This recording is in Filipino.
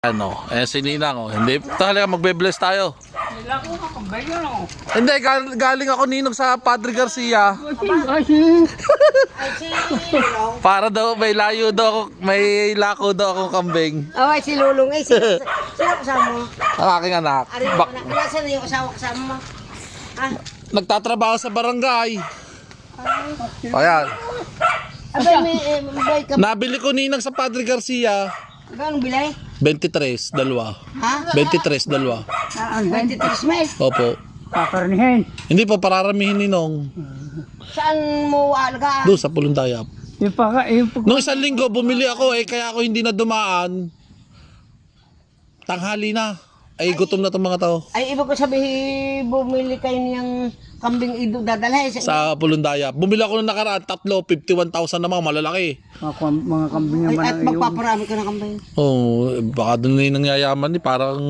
Ano, si Ninang, oh. Hindi, talaga magbe-bless tayo. Nila ko kakambay yan o. Hindi, galing ako Ninong sa Padre Garcia. Para daw, may layo daw ako, may lako daw akong kambing. Ay, si Lulong eh. Sino kasama mo? Ang aking anak. Ari mo anak. Nasaan na yung asawa kasama mo? Ah, Nagtatrabaho sa barangay. Ayan. abay, may ka. Nabili ko Ninang sa Padre Garcia. Gano'ng bilay? 23, dalawa. Ha? 23, dalawa. 23 mil. Opo. Kakarnihin. Hindi po, pararamihin Ninong. Saan mo alagaan? Doon sa Pulundayap. Yung paka, yung pag... Nung isang linggo, bumili ako kaya ako hindi na dumaan. Tanghali na. Ay, gutom na itong mga tao. Ay, ibig ko sabihin, bumili kayo niyang kambing ido dadalhin. Sa Pulundayap. Bumili ako nung nakaraan, 51,000 na mga malalaki. Mga kambing Ay, naman at magpaparami ka ng kambing. Oh, baka doon na yung nangyayaman. Parang